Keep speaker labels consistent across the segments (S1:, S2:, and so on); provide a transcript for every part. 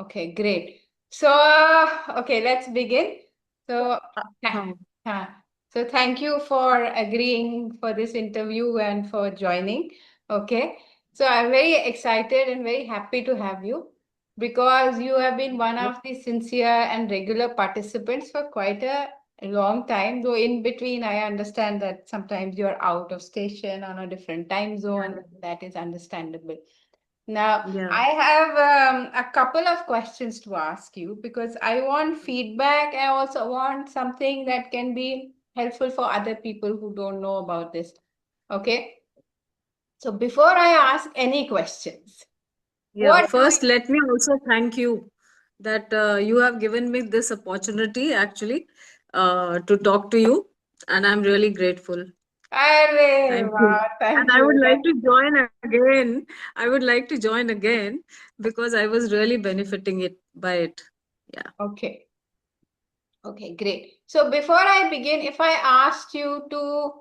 S1: Okay, great. So, okay, let's begin. So,
S2: हाँ
S1: so thank you for agreeing for this interview and for joining. Okay, so I'm very excited and very happy to have you because you have been one of the sincere and regular participants for quite a long time. Though in between, I understand that sometimes you're out of station on a different time zone. That is understandable. Now,
S2: yeah
S1: I have a couple of questions to ask you because I want feedback. I also want something that can be helpful for other people who don't know about this. Okay. So before I ask any questions,
S2: yeah
S1: what do
S2: first let me also thank you that you have given me this opportunity actually to talk to you, and I'm really grateful.
S1: Arre,
S2: Thank you.
S1: wow,
S2: And
S1: thank
S2: I would
S1: you.
S2: like to join again. I would like to join again because I was really benefiting it by it. Yeah.
S1: Okay. Okay, great. So before I begin, if I asked you to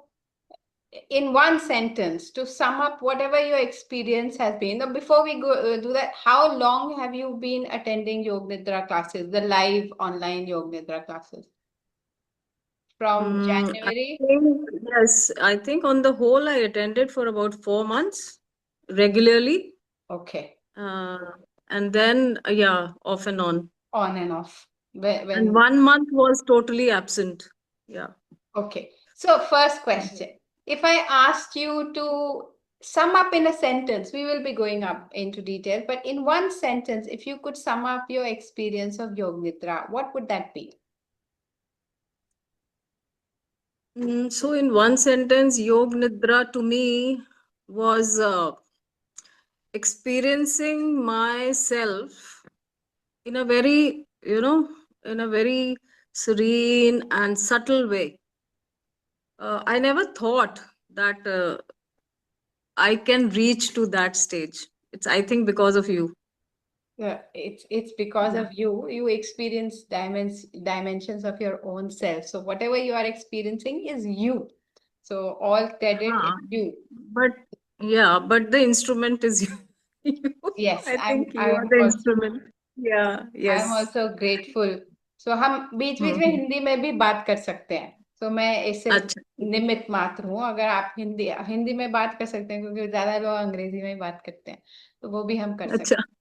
S1: in one sentence to sum up whatever your experience has been. Now, before we go do that, how long have you been attending Yoga Nidra classes, the live online Yoga Nidra classes? From
S2: I
S1: January?
S2: think, yes, I think on the whole, I attended for about 4 months regularly.
S1: Okay,
S2: Uh, and then, yeah, off and on.
S1: on and off.
S2: And
S1: When
S2: 1 month was totally absent. Yeah.
S1: okay. So first question. If I asked you to sum up in a sentence, we will be going up into detail, but in one sentence, if you could sum up your experience of Yoga Nidra, what would that be?
S2: So, in one sentence, Yog Nidra to me was experiencing myself in a very, in a very serene and subtle way. I never thought that I can reach to that stage. It's, I think, because of you.
S1: Yeah, it's because
S2: Yeah.
S1: of you. You experience dimensions of your own self. So whatever you are experiencing is you. So all credit is
S2: Huh.
S1: you.
S2: But yeah, but the instrument is you. You.
S1: Yes,
S2: I think you are
S1: I'm
S2: the
S1: also
S2: instrument. Yeah,
S1: I'm
S2: yes.
S1: also grateful. So हम बीच बीच में
S2: हम्म।
S1: हिंदी में भी बात कर सकते हैं. तो मैं इस सिर्फ
S2: अच्छा।
S1: निमित्त मात्र हूँ. अगर आप हिंदी हिंदी में बात कर सकते हैं क्योंकि ज्यादा लोग अंग्रेजी में बात करते हैं. तो वो भी हम कर सकते
S2: अच्छा।
S1: हैं.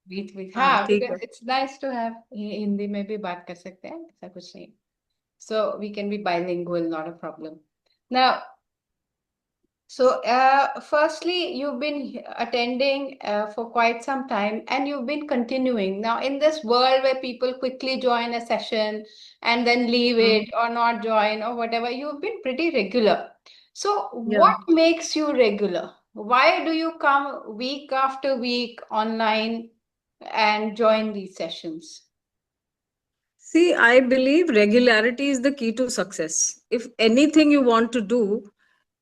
S1: बीच बीच
S2: हाँ,
S1: हाँ
S2: ठीक है।
S1: Because it's nice to have Hindi में भी बात कर सकते हैं ऐसा कुछ नहीं so we can be bilingual not a problem now so firstly you've been attending for quite some time and you've been continuing now in this world where people quickly join a session and then leave
S2: hmm,
S1: it or not join or whatever you've been pretty regular so
S2: yeah.
S1: what makes you regular why do you come week after week online and join these sessions.
S2: See, I believe regularity is the key to success. If anything you want to do,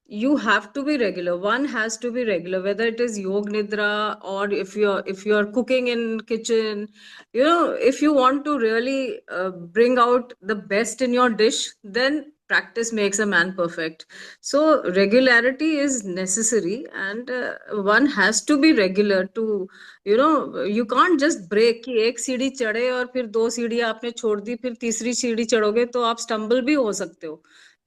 S2: you have to be regular. One has to be regular, whether it is yog nidra or if you're cooking in kitchen. If you want to really bring out the best in your dish, then practice makes a man perfect. So regularity is necessary, and one has to be regular to, you can't just break कि एक सीढ़ी चढ़े और फिर दो सीढ़ी आपने छोड़ दी, फिर तीसरी सीढ़ी चढ़ोगे तो आप स्टम्बल भी हो सकते हो.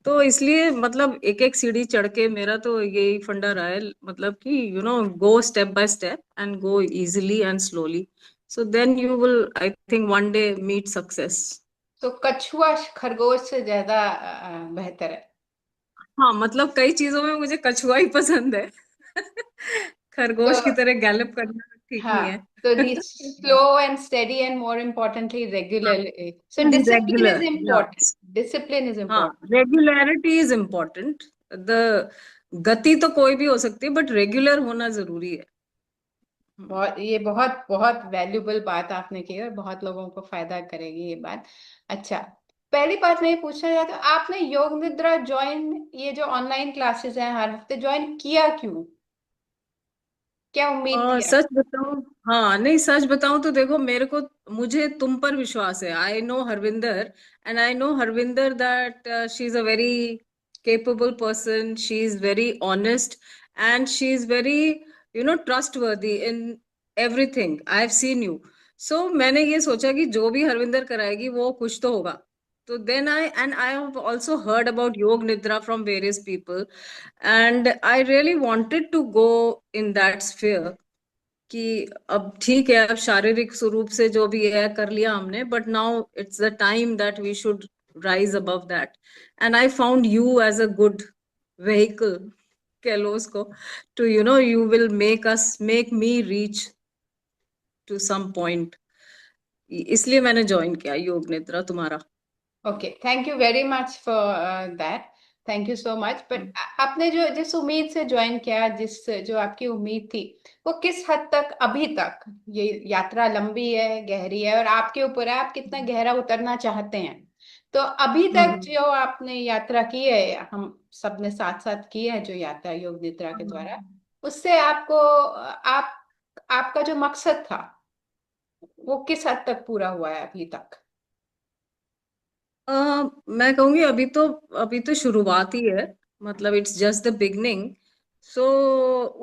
S2: तो इसलिए मतलब एक एक सीढ़ी चढ़ के मेरा तो यही फंडा रहा है, मतलब कि go step by step and go easily and slowly, so then you will I think one day meet success.
S1: तो कछुआ खरगोश से ज्यादा बेहतर है.
S2: हाँ, मतलब कई चीजों में मुझे कछुआ ही पसंद है.
S1: तो
S2: खरगोश की तरह गैलप करना ठीक नहीं
S1: हाँ
S2: है.
S1: तो the slow and steady and more importantly regularly so
S2: and
S1: discipline is
S2: regular,
S1: important discipline is
S2: हाँ,
S1: important.
S2: Regularity is important. The गति तो कोई भी हो सकती है, बट रेगुलर होना जरूरी है.
S1: बहुत ये बहुत बहुत वैल्यूबल बात आपने की और बहुत लोगों को फायदा करेगी ये बात. अच्छा पहली बात मैं ये पूछना चाहती हूँ आपने योग निद्रा ज्वाइन ये जो ऑनलाइन क्लासेस हैं हर हफ्ते ज्वाइन किया क्यों क्या उम्मीद थी आप.
S2: सच बताऊं, हाँ नहीं, सच बताऊं तो देखो, मुझे तुम पर विश्वास है. I know Harvinder, and I know Harvinder that she is a very capable person. She is very honest, and she is very, trustworthy in everything. I have seen you. सो मैंने ये सोचा कि जो भी हरविंदर कराएगी वो कुछ तो होगा. तो then I have also heard about yoga nidra from various people, and I really wanted to go in that sphere कि अब ठीक है, अब शारीरिक स्वरूप से जो भी है कर लिया हमने, but now it's the time that we should rise above that. And I found you as a good vehicle, कह लो उसको, to, you will make me reach to some point. इसलिए मैंने ज्वाइन किया योग निद्रा तुम्हारा.
S1: Okay, thank you very much for that, thank you so much. But आपने जो जिस उम्मीद से ज्वाइन किया, जो आपकी उम्मीद थी, वो किस हद तक अभी तक, ये यात्रा लंबी है, गहरी है, और आपके ऊपर है आप कितना गहरा उतरना चाहते हैं. तो अभी तक जो आपने यात्रा की है, हम सबने साथ साथ की है जो यात्रा योग निद्रा के द्वारा, उससे आपको आपका जो मकसद था वो किस हद तक पूरा हुआ है अभी तक?
S2: मैं कहूंगी अभी तो शुरुआत ही है. मतलब इट्स जस्ट द बिगनिंग. सो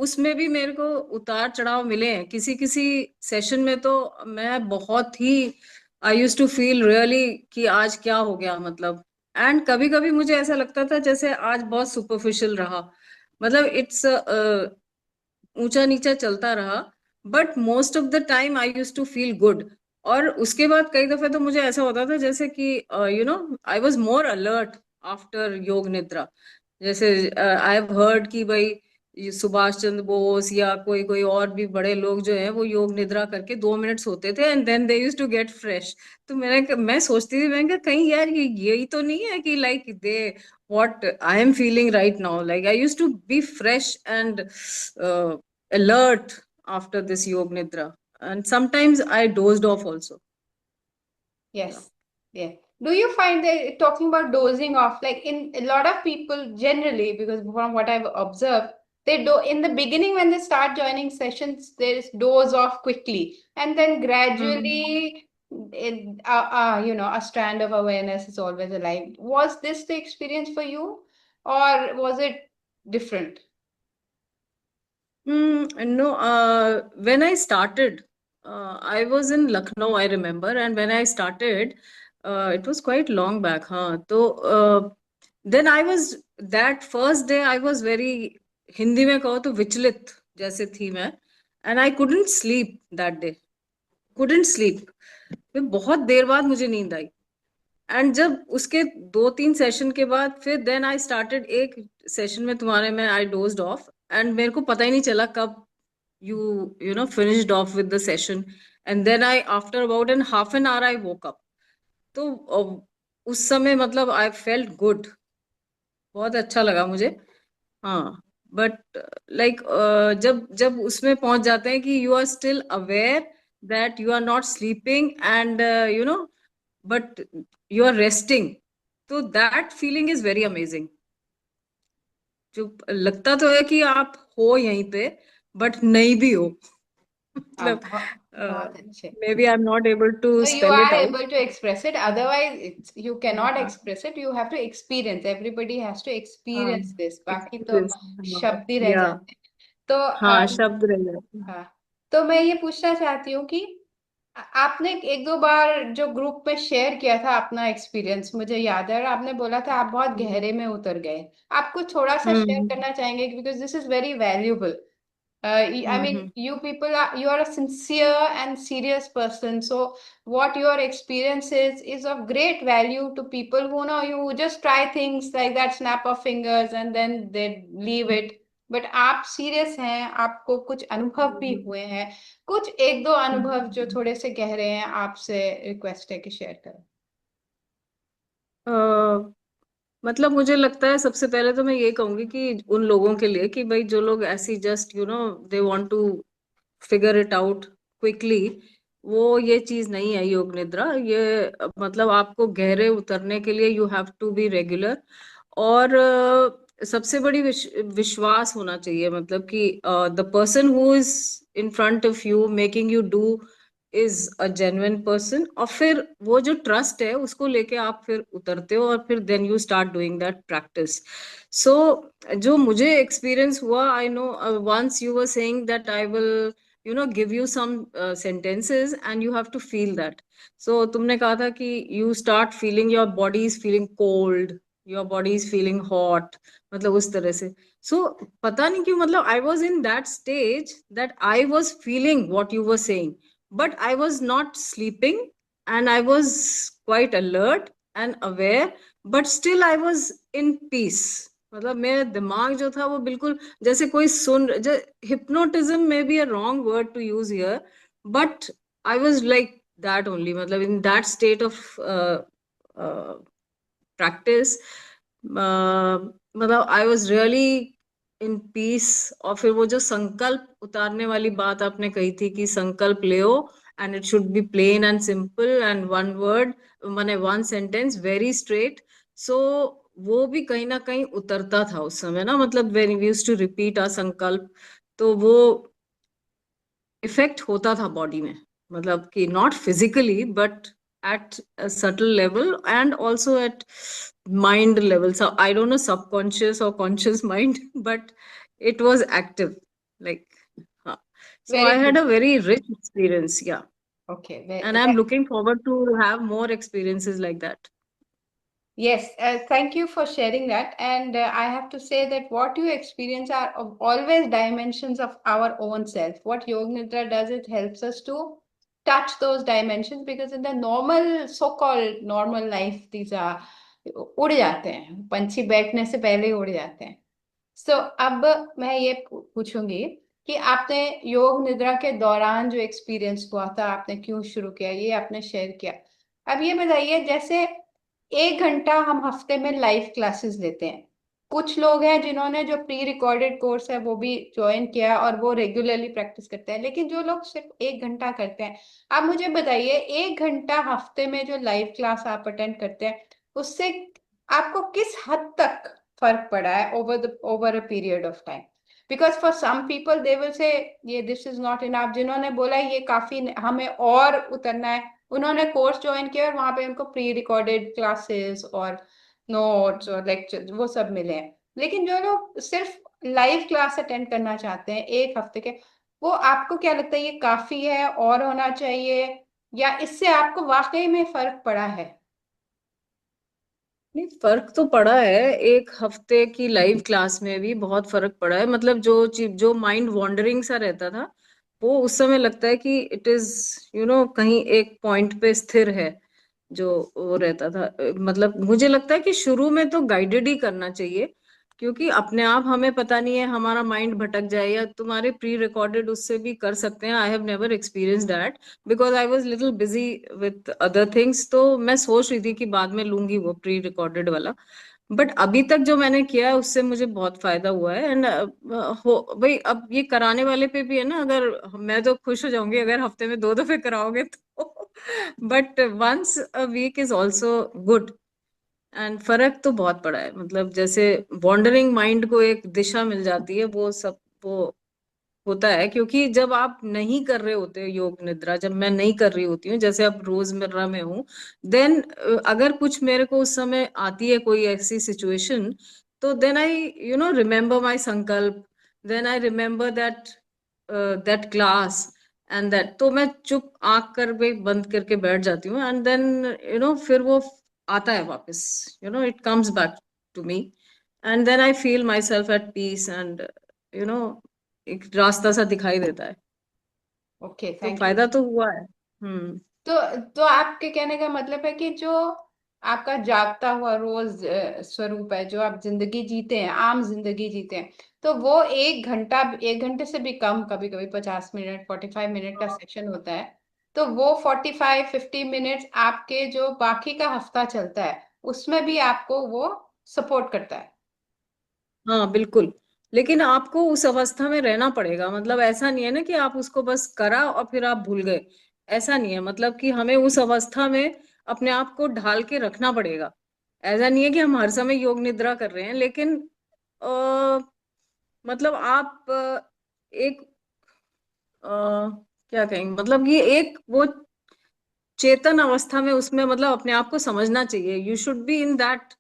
S2: उसमें भी मेरे को उतार चढ़ाव मिले हैं. किसी किसी सेशन में तो मैं बहुत ही आई यूज टू फील रियली कि आज क्या हो गया, मतलब. एंड कभी कभी मुझे ऐसा लगता था जैसे आज बहुत सुपरफिशियल रहा. मतलब इट्स ऊंचा नीचा चलता रहा, but most of the time I use to feel good. और उसके बाद कई दफे तो मुझे ऐसा होता था जैसे कि I was more alert after योग निद्रा. जैसे आई हैव हर्ड कि भाई ये सुभाष चंद्र बोस या कोई कोई और भी बड़े लोग जो हैं वो योग निद्रा करके 2 मिनट सोते थे and then they use to get fresh. तो मैं सोचती थी, मैंने कहा कहीं यार ये यही तो नहीं है कि like they what I am feeling right now. Like I used to be fresh and alert after this yoga nidra, and sometimes I dozed off also. Yeah.
S1: Yes. Yeah. Do you find that, talking about dozing off, like in a lot of people generally, because from what I've observed, they do in the beginning when they start joining sessions, they doze off quickly, and then gradually, a strand of awareness is always alive. Was this the experience for you, or was it different?
S2: No, when I started, I was in Lucknow, I remember, and when I started, it was quite long back, huh? So, then I was, that first day, I was very, Hindi में कहो तो विचलित जैसे थी मैं, and I couldn't sleep that day. Couldn't sleep. फिर बहुत देर बाद मुझे नींद आई. एंड जब उसके 2-3 सेशन के बाद फिर देन आई स्टार्टेड, एक सेशन में तुम्हारे में आई डोज्ड ऑफ एंड मेरे को पता ही नहीं चला कब you know finished off with the session. And then I, after about an half an hour, I woke up. तो उस समय मतलब आई फेल्ट गुड. बहुत अच्छा लगा मुझे. हाँ. बट लाइक जब जब उसमें पहुंच जाते हैं कि you are still aware that you are not sleeping and but you are resting, तो that feeling is very amazing. जो लगता तो है कि आप हो यहीं पे बट नहीं भी हो. मतलब
S1: बहुत अच्छे.
S2: maybe I'm not able to
S1: So you
S2: spell it
S1: are
S2: out.
S1: able to express it. Otherwise, you cannot express it. You have to experience. Everybody has to
S2: हाँ,
S1: experience this. बाकी तो
S2: experience.
S1: शब्द ही रह
S2: या
S1: जाते हैं. तो
S2: हाँ, शब्द रह जाते हैं.
S1: हाँ, तो मैं ये पूछना चाहती हूँ कि आपने एक दो बार जो ग्रुप में शेयर किया था अपना एक्सपीरियंस, मुझे याद है, और आपने बोला था आप बहुत गहरे में उतर गए. आपको थोड़ा सा शेयर
S2: हम्म.
S1: करना चाहेंगे, because this is very valuable. I mean,
S2: hmm.
S1: you people you are a sincere and serious person. So what your experience is of great value to people who know you just try things like that, snap of fingers, and then they leave it. But आप serious हैं, आपको कुछ अनुभव भी हुए हैं. कुछ एक दो अनुभव जो थोड़े से गहरे हैं, आपसे रिक्वेस्ट है कि शेयर करें.
S2: मतलब मुझे लगता है सबसे पहले तो मैं ये कहूंगी कि उन लोगों के लिए कि भाई जो लोग ऐसी just they want to figure it out quickly, वो ये चीज नहीं है योग निद्रा. ये मतलब आपको गहरे उतरने के लिए you have to be regular. और सबसे बड़ी विश्वास होना चाहिए. मतलब कि the person who is in front of you making you do is a genuine person. और फिर वो जो ट्रस्ट है उसको लेके आप फिर उतरते हो और फिर then you start doing that practice. So जो मुझे एक्सपीरियंस हुआ, I know once you were saying that I will give you some sentences and you have to feel that. So तुमने कहा था कि you start feeling your body is feeling cold, your body is feeling hot, मतलब उस तरह से. So पता नहीं क्यों, मतलब I was in that stage that I was feeling what you were saying, but I was not sleeping and I was quite alert and aware, but still I was in peace. मतलब मेरा दिमाग जो था वो बिल्कुल जैसे कोई सुन, hypnotism may be a wrong word to use here, but I was like that only, मतलब in that state of uh, practice, मतलब I was really in peace. और फिर वो जो संकल्प उतारने वाली बात आपने कही थी कि संकल्प ले and it should be plain and simple and one word, माने one sentence, very straight. So वो भी कहीं ना कहीं उतरता था उस समय ना, मतलब when we used to repeat our संकल्प, तो वो इफेक्ट होता था बॉडी में, मतलब कि not physically but at a subtle level and also at mind level. So I don't know subconscious or conscious mind, but it was active. Like, so I
S1: Very
S2: had
S1: good.
S2: a very rich experience, yeah.
S1: Okay.
S2: And I'm looking forward to have more experiences like that.
S1: Yes, thank you for sharing that. And I have to say that what you experience are always dimensions of our own self. What Yog Nidra does, it helps us to touch those dimensions, because in the normal, so-called normal life, these are उड़ जाते हैं, पंछी बैठने से पहले ही उड़ जाते हैं. So अब मैं ये पूछूंगी कि आपने योग निद्रा के दौरान जो एक्सपीरियंस हुआ था, आपने क्यों शुरू किया, ये आपने शेयर किया. अब ये बताइए, जैसे 1 घंटा हम हफ्ते में लाइव क्लासेस लेते हैं. कुछ लोग हैं जिन्होंने जो प्री रिकॉर्डेड कोर्स है वो भी ज्वाइन किया और वो रेगुलरली प्रैक्टिस करते हैं. लेकिन जो लोग सिर्फ 1 घंटा करते हैं, आप मुझे बताइए 1 घंटा हफ्ते में जो लाइव क्लास आप अटेंड करते हैं, उससे आपको किस हद तक फर्क पड़ा है over a period of time. Because for some people they will say ये दिस इज नॉट इनफ. जिन्होंने बोला ये काफी, हमें और उतरना है, उन्होंने कोर्स ज्वाइन किया और वहां पे उनको प्री रिकॉर्डेड क्लासेस और नोट्स और लेक्चर वो सब मिले हैं. लेकिन जो लोग सिर्फ लाइव क्लास अटेंड करना चाहते हैं 1 हफ्ते के, वो आपको क्या लगता है, ये काफी है और होना चाहिए, या इससे आपको वाकई में फर्क पड़ा है?
S2: नहीं, फर्क तो पड़ा है. 1 हफ्ते की लाइव क्लास में भी बहुत फर्क पड़ा है. मतलब जो माइंड वॉन्डरिंग सा रहता था, वो उस समय लगता है कि इट इज कहीं एक पॉइंट पे स्थिर है. जो वो रहता था, मतलब मुझे लगता है कि शुरू में तो गाइडेड ही करना चाहिए, क्योंकि अपने आप हमें पता नहीं है, हमारा माइंड भटक जाए, या तुम्हारे प्री रिकॉर्डेड उससे भी कर सकते हैं. I have never experience that because I was little busy with other things. तो मैं सोच रही थी कि बाद में लूंगी वो प्री रिकॉर्डेड वाला. बट अभी तक जो मैंने किया है उससे मुझे बहुत फायदा हुआ है. एंड हो भाई, अब ये कराने वाले पे भी है ना. अगर मैं तो खुश हो जाऊंगी अगर हफ्ते में 2 दफे कराओगे तो but once a week is also good. And फर्क तो बहुत पड़ा है. मतलब जैसे वॉन्डरिंग माइंड को एक दिशा मिल जाती है, वो सब वो होता है. क्योंकि जब आप नहीं कर रहे होते योग निद्रा, जब मैं नहीं कर रही होती हूँ, जैसे अब रोजमर्रा में हूँ, देन अगर कुछ मेरे को उस समय आती है कोई ऐसी सिचुएशन, तो देन आई रिमेम्बर माई संकल्प, then I remember that that class and that. तो मैं चुप आंख कर के बंद करके बैठ जाती हूँ. एंड देन फिर वो आता है वापस, it comes back to me. And then I feel myself at peace and you know एक रास्ता सा दिखाई देता है.
S1: ओके,
S2: तो
S1: थैंक यू.
S2: फायदा तो हुआ है. हम्म.
S1: तो आपके कहने का मतलब है कि जो आपका जागता हुआ रोज स्वरूप है, जो आप जिंदगी जीते हैं, आम जिंदगी जीते हैं, तो वो 1 घंटा, 1 घंटे से भी कम, कभी कभी 50 मिनट, 45 मिनट का सेशन होता है. तो वो 45-50 मिनट्स आपके जो बाकी का हफ्ता चलता है उसमें भी आपको वो सपोर्ट करता है.
S2: हाँ बिल्कुल. लेकिन आपको उस अवस्था में रहना पड़ेगा. मतलब ऐसा नहीं है ना कि आप उसको बस करा और फिर आप भूल गए. ऐसा नहीं है. मतलब कि हमें उस अवस्था में अपने आप को ढाल के रखना पड़ेगा. ऐसा नहीं है कि हम हर समय योग निद्रा कर रहे हैं, लेकिन आ, मतलब आप एक क्या कहेंगे, मतलब ये एक वो चेतन अवस्था में, उसमें मतलब अपने आप को समझना चाहिए. You should be in that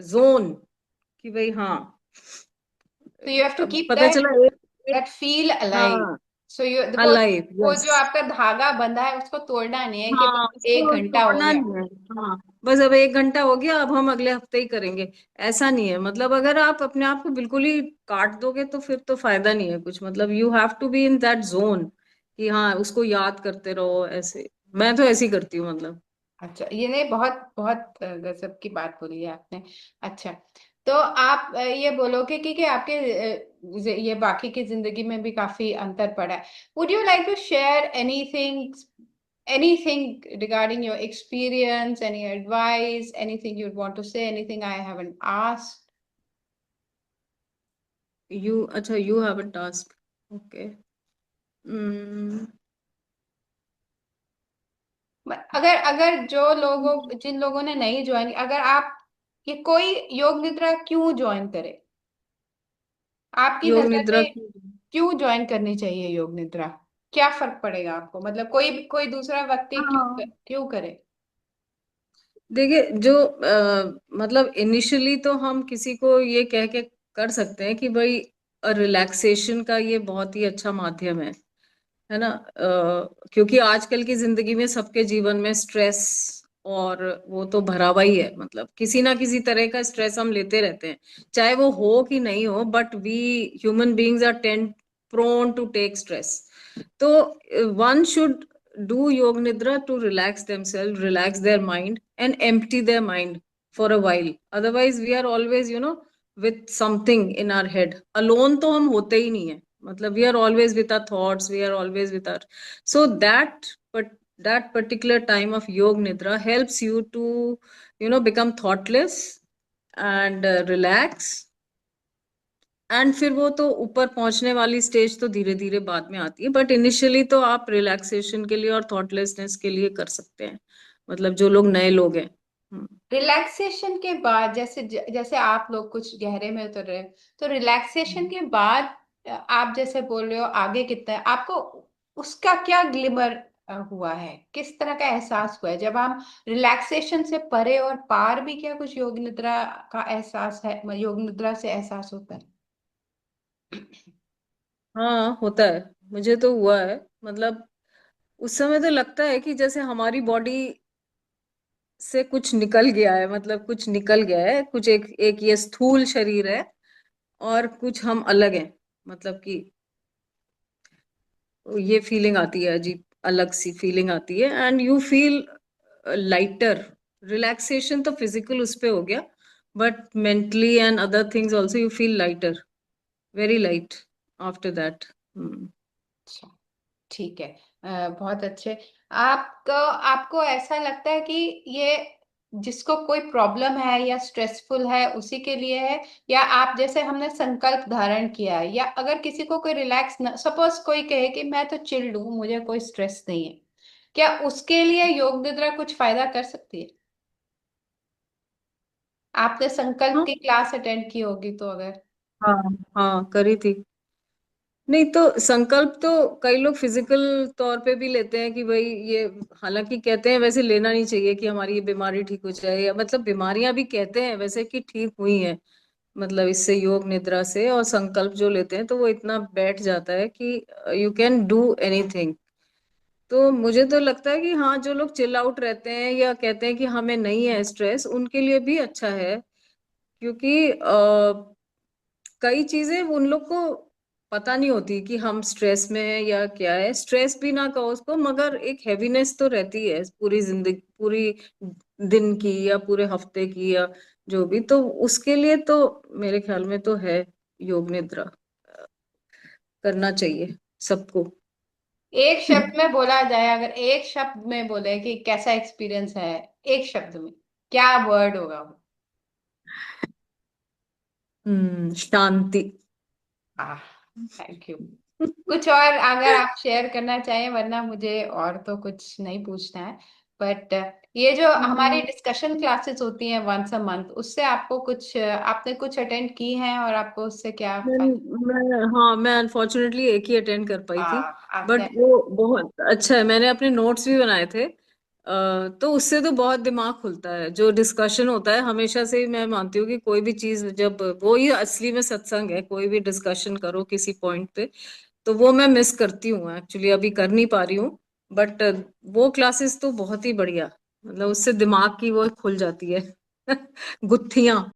S2: zone कि भाई हाँ,
S1: तो यू हैव टू
S2: अब
S1: कीप
S2: पता
S1: दैट
S2: चला एक
S1: दैट फील अलाइव.
S2: हाँ
S1: सो यू
S2: अलाइव,
S1: वो
S2: यस।
S1: जो आपका धागा बंधा है उसको तोड़ना नहीं है कि
S2: हाँ,
S1: बस एक
S2: उसको
S1: घंटा हो
S2: तोड़ना
S1: गया।
S2: नहीं है। हाँ, बस अब 1 घंटा हो गया, अब हम अगले हफ्ते ही करेंगे, ऐसा नहीं है। मतलब अगर आप अपने आप को बिल्कुल ही काट दोगे तो फिर तो फायदा नहीं है कुछ। मतलब you have to be in that zone कि हाँ, उसको याद करते रहो ऐसे। मैं तो ऐसे ही करती हूँ मतलब।
S1: अच्छा, ये नहीं, बहुत बहुत गजब की बात बोली है आपने। अच्छा, तो आप ये बोलोगे कि आपके ये बाकी की जिंदगी में भी काफी अंतर पड़ा है। Would you like to share anything, anything regarding your experience, any advice, anything you want to say, anything I haven't asked?
S2: You, अच्छा, you have a task. Okay. Hmm.
S1: अगर अगर जो लोगों, जिन लोगों ने नहीं ज्वाइन, अगर आप, ये कोई योग निद्रा क्यों ज्वाइन करे आपकी
S2: योग
S1: नजर
S2: निद्रा
S1: में?
S2: की।
S1: क्यों ज्वाइन करनी चाहिए योग निद्रा? क्या फर्क पड़ेगा आपको, मतलब कोई कोई दूसरा व्यक्ति क्यों
S2: हाँ,
S1: क्यों करे?
S2: देखिए, जो मतलब इनिशियली तो हम किसी को ये कह के कर सकते हैं कि भाई रिलैक्सेशन का ये बहुत ही अच्छा माध्यम है ना। क्योंकि आजकल की जिंदगी में सबके जीवन में स्ट्रेस और वो तो भरा हुआ ही है। मतलब किसी ना किसी तरह का स्ट्रेस हम लेते रहते हैं, चाहे वो हो कि नहीं हो, but we human beings are tend prone to take stress. तो one should do yoga nidra to relax themselves, relax their mind, and empty their mind for a while. Otherwise, we are always, with something in our head. Alone तो हम होते ही नहीं है। मतलब we are always with our thoughts, we are always with our, so that particular time of yoga nidra helps you to, become thoughtless and relax. And फिर वो तो ऊपर पहुंचने वाली स्टेज तो धीरे धीरे बाद में आती है, बट इनिशियली तो आप रिलैक्सेशन के लिए और थॉटलेसनेस के लिए कर सकते हैं। मतलब जो लोग नए लोग हैं।
S1: रिलैक्सेशन के बाद, जैसे जैसे आप लोग कुछ गहरे में उतर रहे हैं, तो रिलैक्सेशन के बाद आप जैसे बोल रहे हो आगे कितना है आपको, उसका क्या ग्लिमर हुआ है, किस तरह का एहसास हुआ है जब हम रिलैक्सेशन से परे और पार भी, क्या कुछ योग निद्रा का एहसास है, योग निद्रा से एहसास होता है?
S2: हाँ, होता है। मुझे तो हुआ है। मतलब उस समय तो लगता है कि जैसे हमारी बॉडी से कुछ निकल गया है। मतलब कुछ निकल गया है, कुछ एक एक ये स्थूल शरीर है और कुछ हम अलग हैं। मतलब कि ये फीलिंग आती है, अजीब अलग सी फीलिंग आती है, and you feel lighter. Relaxation तो फिजिकल उस पे हो गया, but mentally and other things also you feel lighter, very light after that.
S1: अच्छा, ठीक है। बहुत अच्छे। आपको आपको ऐसा लगता है कि ये जिसको कोई प्रॉब्लम है या स्ट्रेसफुल है उसी के लिए है, या आप जैसे हमने संकल्प धारण किया है, या अगर किसी को कोई रिलैक्स, सपोज कोई कहे कि मैं तो चिल्ड हूं, मुझे कोई स्ट्रेस नहीं है, क्या उसके लिए योग निद्रा कुछ फायदा कर सकती है? आपने संकल्प
S2: हाँ,
S1: की क्लास अटेंड की होगी तो अगर।
S2: हाँ, हाँ, करी थी। नहीं तो संकल्प तो कई लोग फिजिकल तौर पे भी लेते हैं कि भाई ये, हालांकि कहते हैं वैसे लेना नहीं चाहिए कि हमारी ये बीमारी ठीक हो जाए, या मतलब बीमारियां भी कहते हैं वैसे कि ठीक हुई हैं। मतलब इससे योग निद्रा से, और संकल्प जो लेते हैं तो वो इतना बैठ जाता है कि यू कैन डू एनीथिंग। तो मुझे तो लगता है कि हाँ, जो लोग चिल आउट रहते हैं या कहते हैं कि हमें नहीं है स्ट्रेस, उनके लिए भी अच्छा है। क्योंकि कई चीजें उन लोग को पता नहीं होती कि हम स्ट्रेस में हैं या क्या है। स्ट्रेस भी ना कहो उसको, मगर एक हैवीनेस तो रहती है पूरी जिंदगी, पूरी दिन की या पूरे हफ्ते की, या जो भी। तो उसके लिए तो मेरे ख्याल में तो है, योग निद्रा करना चाहिए सबको।
S1: एक शब्द में बोला जाए, अगर एक शब्द में बोले कि कैसा एक्सपीरियंस है, एक शब्द में क्या वर्ड होगा वो?
S2: शांति।
S1: आह, थैंक यू। कुछ और अगर आप शेयर करना चाहें, वरना मुझे और तो कुछ नहीं पूछना है। बट ये जो हमारी
S2: हम्म,
S1: डिस्कशन क्लासेस होती हैं वंस अ मंथ, उससे आपको कुछ, आपने कुछ अटेंड की हैं और आपको उससे क्या
S2: मैं हाँ, मैं अनफॉर्चुनेटली एक ही अटेंड कर पाई थी।
S1: आपने?
S2: बट वो बहुत अच्छा है, मैंने अपने नोट्स भी बनाए थे। तो उससे तो बहुत दिमाग खुलता है। जो डिस्कशन होता है, हमेशा से ही मैं मानती हूँ कि कोई भी चीज, जब वो ही असली में सत्संग है, कोई भी डिस्कशन करो किसी पॉइंट पे, तो वो मैं मिस करती हूँ एक्चुअली, अभी कर नहीं पा रही हूँ। बट वो क्लासेस तो बहुत ही बढ़िया, मतलब उससे दिमाग की वो खुल जाती है गुत्थियां।